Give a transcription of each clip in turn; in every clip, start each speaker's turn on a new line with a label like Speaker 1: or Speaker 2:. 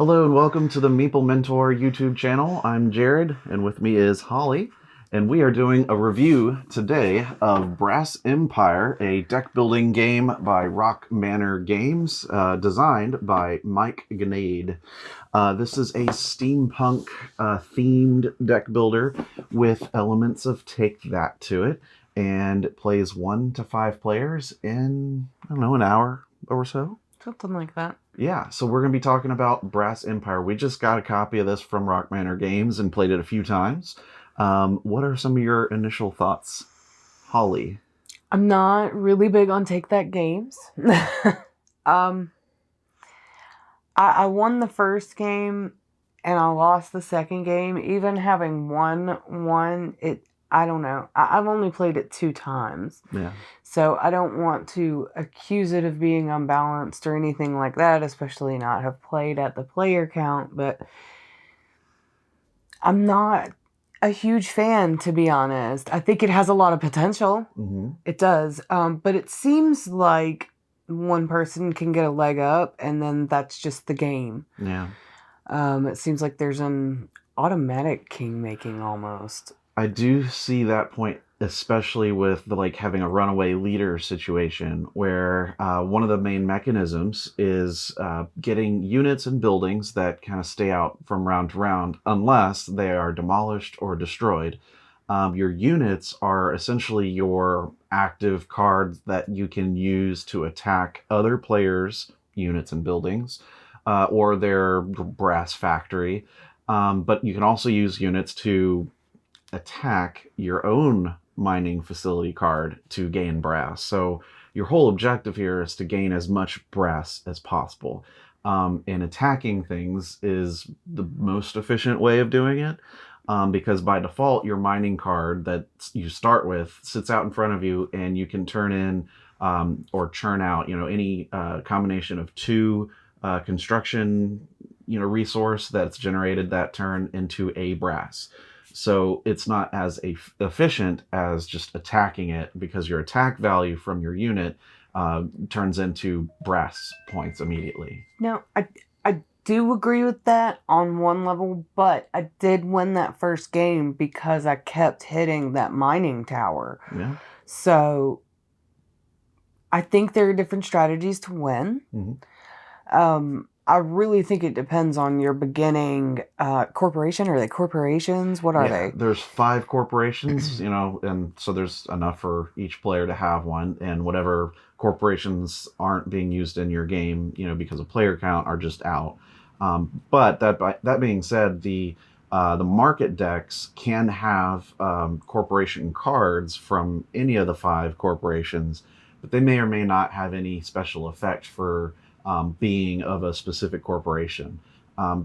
Speaker 1: Hello and welcome to the Meeple Mentor YouTube channel. I'm Jared, and with me is Holly, and we are doing a review today of Brass Empire, a deck building game by Rock Manor Games, designed by Mike Gnade. This is a steampunk themed deck builder with elements of Take That to it, and it plays 1 to 5 players in, I don't know, an hour or so.
Speaker 2: Something like that.
Speaker 1: Yeah, so we're going to be talking about Brass Empire. We just got a copy of this from Rock Manor Games and played it a few times. What are some of your initial thoughts, Holly?
Speaker 2: I'm not really big on Take That games. I won the first game and I lost the second game. Even having won one, I don't know. I've only played it 2 times.
Speaker 1: Yeah.
Speaker 2: So I don't want to accuse it of being unbalanced or anything like that, especially not have played at the player count, but I'm not a huge fan, to be honest. I think it has a lot of potential.
Speaker 1: Mm-hmm.
Speaker 2: It does. But it seems like one person can get a leg up and then that's just the game.
Speaker 1: Yeah.
Speaker 2: It seems like there's an automatic king making almost.
Speaker 1: I do see that point, especially with the having a runaway leader situation, where one of the main mechanisms is getting units and buildings that kind of stay out from round to round unless they are demolished or destroyed. Your units are essentially your active cards that you can use to attack other players' units and buildings, or their brass factory. But you can also use units to attack your own mining facility card to gain brass. So your whole objective here is to gain as much brass as possible. And attacking things is the most efficient way of doing it, because by default, your mining card that you start with sits out in front of you, and you can turn in or churn out, any combination of 2 construction, resource that's generated that turn into a brass. So it's not as efficient as just attacking it, because your attack value from your unit turns into brass points immediately.
Speaker 2: Now, I do agree with that on one level, but I did win that first game because I kept hitting that mining tower.
Speaker 1: Yeah.
Speaker 2: So I think there are different strategies to win.
Speaker 1: Mm-hmm.
Speaker 2: I really think it depends on your beginning corporation. Are they corporations? What are they?
Speaker 1: There's 5 corporations, and so there's enough for each player to have one, and whatever corporations aren't being used in your game, because of player count, are just out. But that being said, the market decks can have corporation cards from any of the 5 corporations, but they may or may not have any special effect for being of a specific corporation.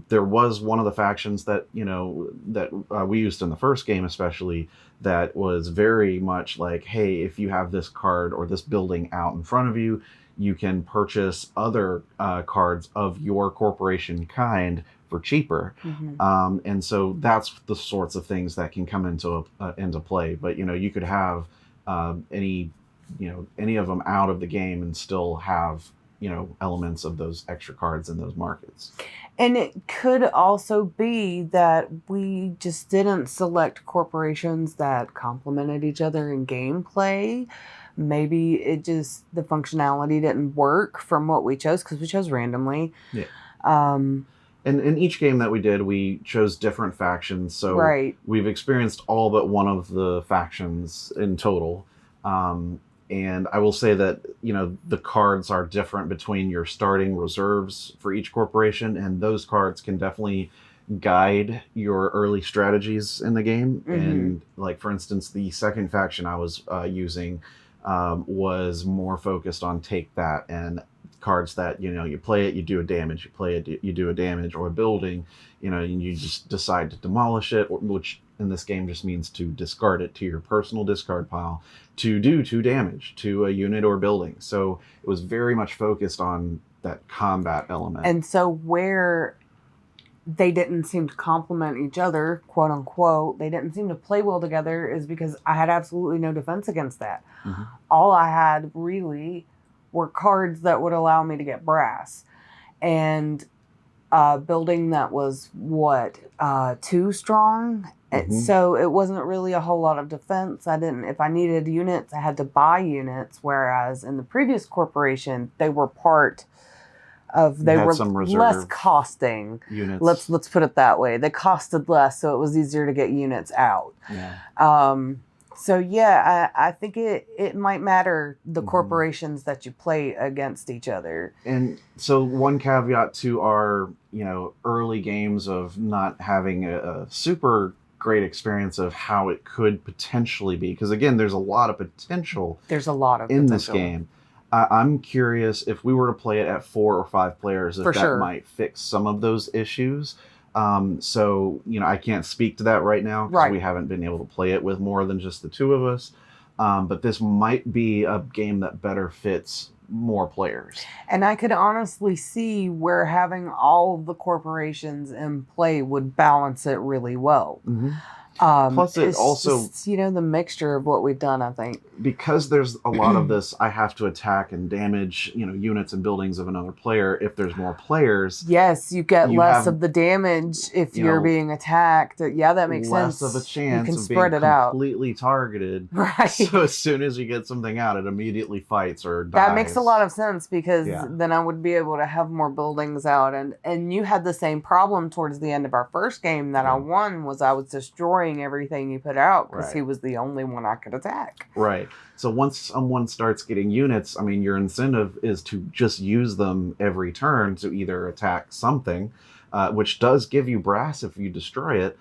Speaker 1: There was one of the factions that we used in the first game, especially, that was very much like, hey, if you have this card or this building out in front of you, you can purchase other cards of your corporation kind for cheaper.
Speaker 2: Mm-hmm.
Speaker 1: And so that's the sorts of things that can come into play. But you could have any of them out of the game and still have elements of those extra cards in those markets.
Speaker 2: And it could also be that we just didn't select corporations that complemented each other in gameplay. Maybe the functionality didn't work from what we chose, because we chose randomly.
Speaker 1: Yeah.
Speaker 2: And
Speaker 1: in each game that we did, we chose different factions. So
Speaker 2: right.
Speaker 1: We've experienced all but one of the factions in total. And I will say that, the cards are different between your starting reserves for each corporation, and those cards can definitely guide your early strategies in the game. Mm-hmm. And for instance, the second faction I was using was more focused on Take That, and cards that, you play it, you do a damage, you play it, you do a damage, or a building, and you just decide to demolish it, which in this game just means to discard it to your personal discard pile to do 2 damage to a unit or building. So it was very much focused on that combat element.
Speaker 2: And so where they didn't seem to complement each other, quote unquote, they didn't seem to play well together, is because I had absolutely no defense against that. Mm-hmm. All I had really were cards that would allow me to get brass. And building that was too strong.
Speaker 1: Hmm.
Speaker 2: So it wasn't really a whole lot of defense. I didn't. If I needed units, I had to buy units. Whereas in the previous corporation, they were part of.
Speaker 1: You
Speaker 2: They
Speaker 1: had
Speaker 2: were
Speaker 1: some
Speaker 2: less
Speaker 1: reserve
Speaker 2: costing.
Speaker 1: units.
Speaker 2: Let's put it that way. They costed less, so it was easier to get units out.
Speaker 1: Yeah.
Speaker 2: So yeah, I think it might matter the
Speaker 1: Hmm.
Speaker 2: corporations that you play against each other.
Speaker 1: And so one caveat to our, early games of not having a super great experience of how it could potentially be, because again, there's a lot of potential
Speaker 2: There's a lot of
Speaker 1: in this
Speaker 2: potential
Speaker 1: game. I'm curious if we were to play it at 4 or 5 players, if
Speaker 2: for
Speaker 1: that
Speaker 2: sure.
Speaker 1: might fix some of those issues. So, I can't speak to that right now because we
Speaker 2: Right.
Speaker 1: haven't been able to play it with more than just the two of us. But this might be a game that better fits more players.
Speaker 2: And I could honestly see where having all of the corporations in play would balance it really well.
Speaker 1: Hmm. Plus, it
Speaker 2: It's
Speaker 1: also,
Speaker 2: just, the mixture of what we've done, I think.
Speaker 1: because there's a lot of this, I have to attack and damage, units and buildings of another player. If there's more players,
Speaker 2: Yes, you get
Speaker 1: you
Speaker 2: less
Speaker 1: have,
Speaker 2: of the damage if
Speaker 1: you
Speaker 2: you're
Speaker 1: know,
Speaker 2: being attacked. Yeah, that makes
Speaker 1: less of a
Speaker 2: sense. You
Speaker 1: chance
Speaker 2: can
Speaker 1: of being
Speaker 2: spread it out.
Speaker 1: completely targeted.
Speaker 2: Right.
Speaker 1: So as soon as you get something out, it immediately fights or
Speaker 2: That makes a lot
Speaker 1: dies.
Speaker 2: of sense because
Speaker 1: Yeah.
Speaker 2: then I would be able to have more buildings out, and you had the same problem towards the end of our first game that I
Speaker 1: Yeah.
Speaker 2: won. Was I was destroying everything you put out because he
Speaker 1: Right.
Speaker 2: was the only one I could attack.
Speaker 1: Right. So once someone starts getting units, I mean, your incentive is to just use them every turn to either attack something, which does give you brass if you destroy it,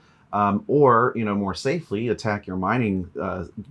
Speaker 1: or, more safely, attack your mining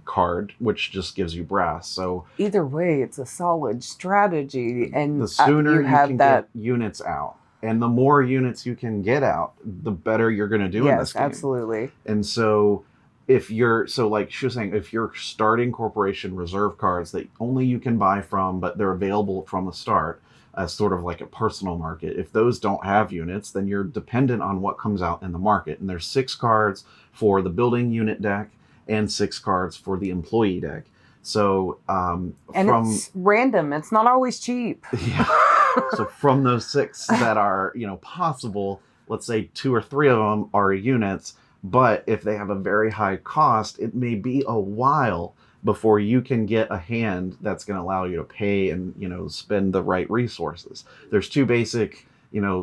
Speaker 1: card, which just gives you brass. So
Speaker 2: Either way, it's a solid strategy,
Speaker 1: the
Speaker 2: and
Speaker 1: sooner
Speaker 2: you
Speaker 1: you
Speaker 2: have
Speaker 1: can get
Speaker 2: that.
Speaker 1: units out, and the more units you can get out, the better you're going to do in this
Speaker 2: Yes,
Speaker 1: game.
Speaker 2: absolutely.
Speaker 1: And so like she was saying, if you're starting corporation reserve cards that only you can buy from, but they're available from the start as sort of like a personal market, if those don't have units, then you're dependent on what comes out in the market. And there's 6 cards for the building unit deck and 6 cards for the employee deck. So
Speaker 2: And
Speaker 1: from
Speaker 2: it's random. It's not always cheap.
Speaker 1: yeah, so from those 6 that are, possible, let's say 2 or 3 of them are units, but if they have a very high cost, it may be a while before you can get a hand that's going to allow you to pay and, spend the right resources. There's 2 basic,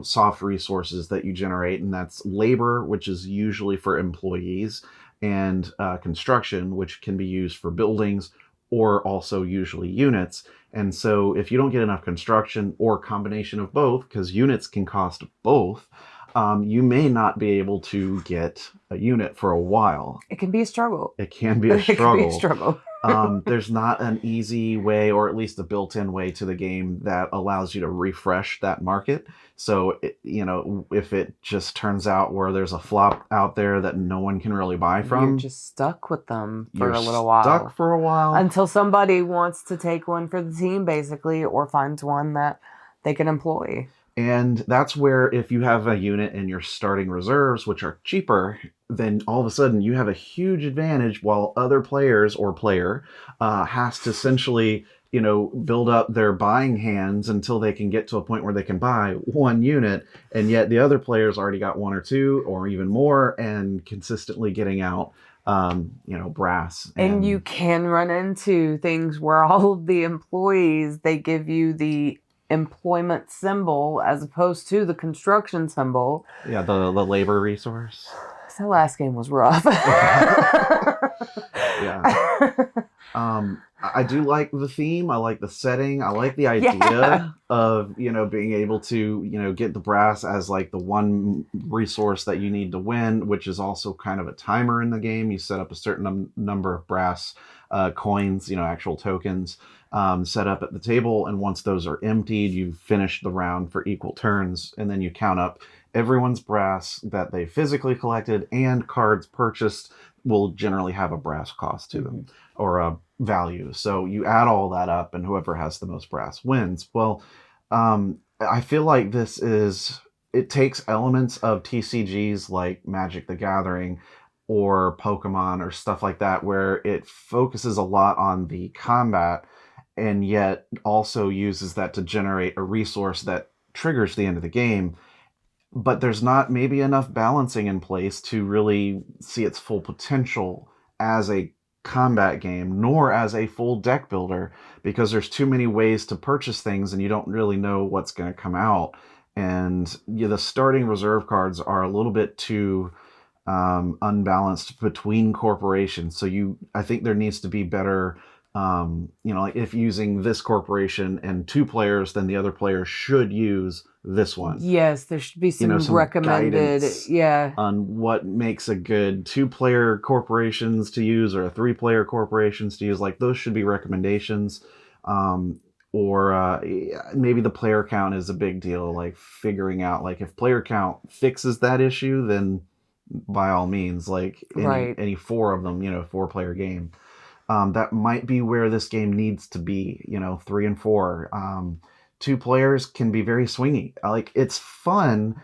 Speaker 1: soft resources that you generate, and that's labor, which is usually for employees, and construction, which can be used for buildings or also usually units. And so if you don't get enough construction or combination of both, because units can cost both, you may not be able to get a unit for a while.
Speaker 2: It can be a struggle.
Speaker 1: It can be a
Speaker 2: It can be a
Speaker 1: struggle.
Speaker 2: struggle.
Speaker 1: There's not an easy way, or at least a built-in way to the game that allows you to refresh that market. So, if it just turns out where there's a flop out there that no one can really buy
Speaker 2: You're
Speaker 1: from,
Speaker 2: just stuck with them for
Speaker 1: you're
Speaker 2: a little
Speaker 1: stuck
Speaker 2: while
Speaker 1: for a while.
Speaker 2: until somebody wants to take one for the team, basically, or finds one that they can employ.
Speaker 1: And that's where, if you have a unit and you're starting reserves, which are cheaper, then all of a sudden you have a huge advantage while other players or player has to essentially, build up their buying hands until they can get to a point where they can buy 1 unit. And yet the other player's already got 1 or 2 or even more and consistently getting out, brass.
Speaker 2: And you can run into things where all of the employees, they give you the employment symbol as opposed to the construction symbol.
Speaker 1: Yeah, the labor resource.
Speaker 2: That last game was rough.
Speaker 1: Yeah. I do like the theme. I like the setting. I like the idea
Speaker 2: Yeah.
Speaker 1: of, being able to, get the brass as like the one resource that you need to win, which is also kind of a timer in the game. You set up a certain number of brass coins, actual tokens, set up at the table. And once those are emptied, you've finished the round for equal turns. And then you count up everyone's brass that they physically collected, and cards purchased will generally have a brass cost to them or a value. So you add all that up, and whoever has the most brass wins. Well, I feel like it takes elements of TCGs like Magic the Gathering or Pokemon or stuff like that, where it focuses a lot on the combat and yet also uses that to generate a resource that triggers the end of the game. but there's not maybe enough balancing in place to really see its full potential as a combat game, nor as a full deck builder, because there's too many ways to purchase things and you don't really know what's going to come out. And the starting reserve cards are a little bit too unbalanced between corporations. So I think there needs to be better, like if using this corporation and 2 players, then the other player should use this one.
Speaker 2: Yes, there should be some recommended,
Speaker 1: guidance on what makes a good 2-player corporations to use or a 3-player corporations to use. Like those should be recommendations. Or maybe the player count is a big deal. Like figuring out like if player count fixes that issue, then by all means, like any 4 of them, 4-player game. That might be where this game needs to be, 3 and 4. 2 players can be very swingy. Like it's fun,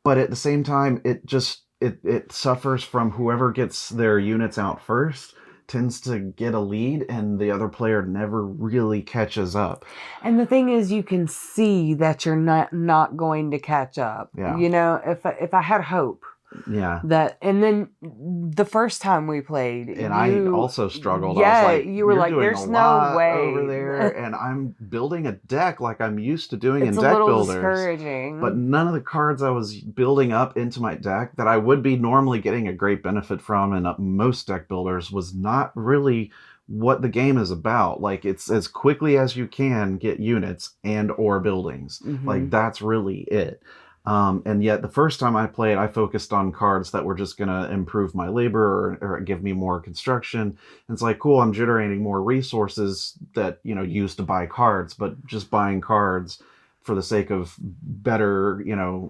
Speaker 1: but at the same time, it suffers from whoever gets their units out first tends to get a lead and the other player never really catches up.
Speaker 2: And the thing is, you can see that you're not going to catch up.
Speaker 1: Yeah.
Speaker 2: If I had hope.
Speaker 1: Yeah.
Speaker 2: And then the first time we played,
Speaker 1: and I also struggled.
Speaker 2: Yeah,
Speaker 1: I was like,
Speaker 2: you were like, "There's no way
Speaker 1: over there," and I'm building a deck like I'm used to doing in deck builders.
Speaker 2: It's a little discouraging.
Speaker 1: But none of the cards I was building up into my deck that I would be normally getting a great benefit from in most deck builders was not really what the game is about. Like it's as quickly as you can get units and or buildings.
Speaker 2: Mm-hmm.
Speaker 1: Like that's really it. And yet the first time I played, I focused on cards that were just going to improve my labor or give me more construction. And it's like, cool, I'm generating more resources that, used to buy cards, but just buying cards for the sake of better,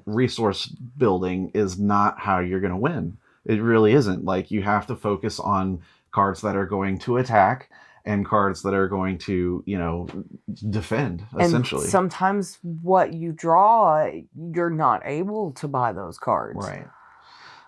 Speaker 1: resource building is not how you're going to win. It really isn't. Like you have to focus on cards that are going to attack and cards that are going to, defend, essentially.
Speaker 2: And sometimes what you draw, you're not able to buy those cards.
Speaker 1: Right.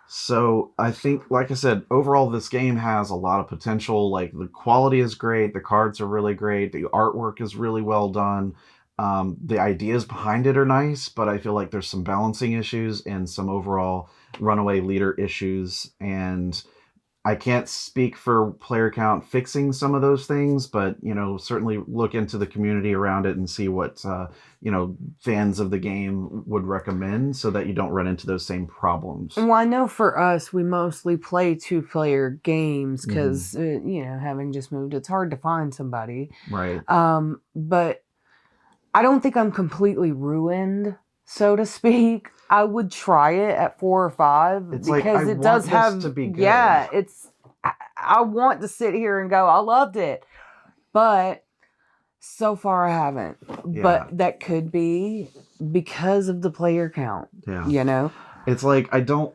Speaker 1: So I think, like I said, overall, this game has a lot of potential. Like the quality is great. The cards are really great. The artwork is really well done. The ideas behind it are nice, but I feel like there's some balancing issues and some overall runaway leader issues. And I can't speak for player count fixing some of those things, but, certainly look into the community around it and see what, fans of the game would recommend so that you don't run into those same problems.
Speaker 2: Well, I know for us, we mostly play 2-player games because, having just moved, it's hard to find somebody.
Speaker 1: Right.
Speaker 2: But I don't think I'm completely ruined, so to speak. I would try it at 4 or 5 because it does have
Speaker 1: to be good.
Speaker 2: Yeah, I want to sit here and go, I loved it. But so far I haven't.
Speaker 1: Yeah.
Speaker 2: But that could be because of the player count.
Speaker 1: Yeah. It's like I don't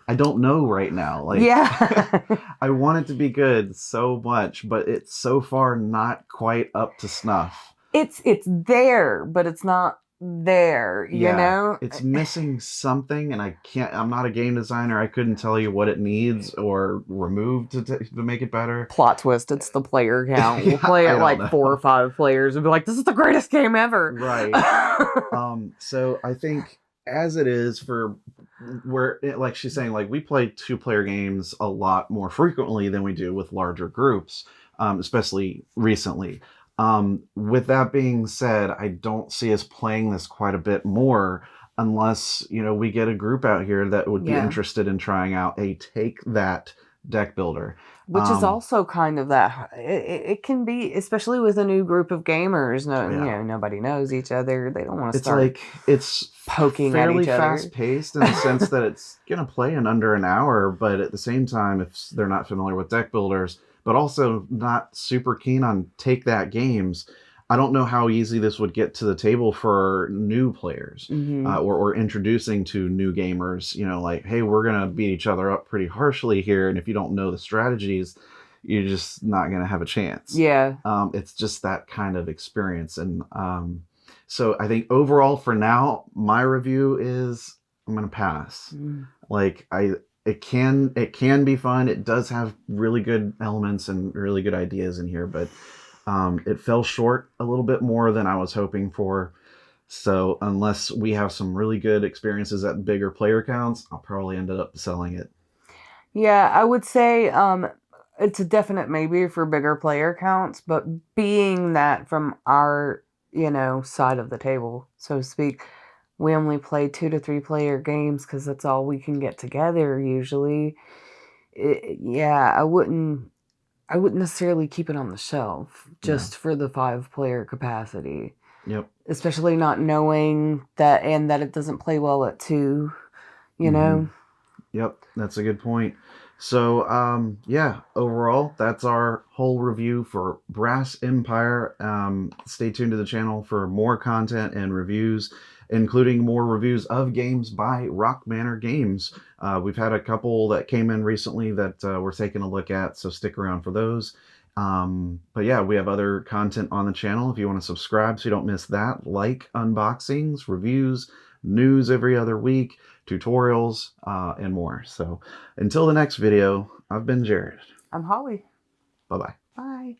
Speaker 1: know right now. Like
Speaker 2: yeah.
Speaker 1: I want it to be good so much, but it's so far not quite up to snuff.
Speaker 2: It's there, but it's not there, you know?
Speaker 1: It's missing something, and I'm not a game designer. I couldn't tell you what it needs or remove to make it better.
Speaker 2: Plot twist, it's the player count. We'll play it like 4 or 5 players and be like, this is the greatest game ever.
Speaker 1: Right. So I think as it is for like she's saying, like we play 2-player games a lot more frequently than we do with larger groups, especially recently. With that being said, I don't see us playing this quite a bit more unless, we get a group out here that would be interested in trying out a Take That deck builder.
Speaker 2: Which is also kind of that. It can be, especially with a new group of gamers. Nobody knows each other. They don't want to start. It's poking
Speaker 1: fairly
Speaker 2: at each other.
Speaker 1: Fast paced in the sense that it's gonna play in under an hour, but at the same time, if they're not familiar with deck builders, but also not super keen on Take That games, I don't know how easy this would get to the table for new players, or introducing to new gamers. Like, hey, we're gonna beat each other up pretty harshly here, and if you don't know the strategies, you're just not gonna have a chance.
Speaker 2: Yeah.
Speaker 1: It's just that kind of experience, and so I think overall for now, my review is I'm gonna pass. Like It can be fun. It does have really good elements and really good ideas in here, but it fell short a little bit more than I was hoping for. So unless we have some really good experiences at bigger player counts, I'll probably end up selling it.
Speaker 2: Yeah, I would say it's a definite maybe for bigger player counts, but being that from our, side of the table, so to speak, we only play 2 to 3 player games because that's all we can get together usually. Yeah, I wouldn't necessarily keep it on the shelf
Speaker 1: Yeah.
Speaker 2: just for the 5 player capacity,
Speaker 1: Yep.
Speaker 2: especially not knowing that and that it doesn't play well at 2, you
Speaker 1: Hmm.
Speaker 2: know.
Speaker 1: Yep, that's a good point. So, yeah, overall, that's our whole review for Brass Empire. Stay tuned to the channel for more content and reviews, including more reviews of games by Rock Manor Games. We've had a couple that came in recently that we're taking a look at, so stick around for those. But yeah, we have other content on the channel if you want to subscribe so you don't miss that, like unboxings, reviews, news every other week, tutorials, and more. So until the next video, I've been Jared.
Speaker 2: I'm Holly.
Speaker 1: Bye bye.
Speaker 2: Bye.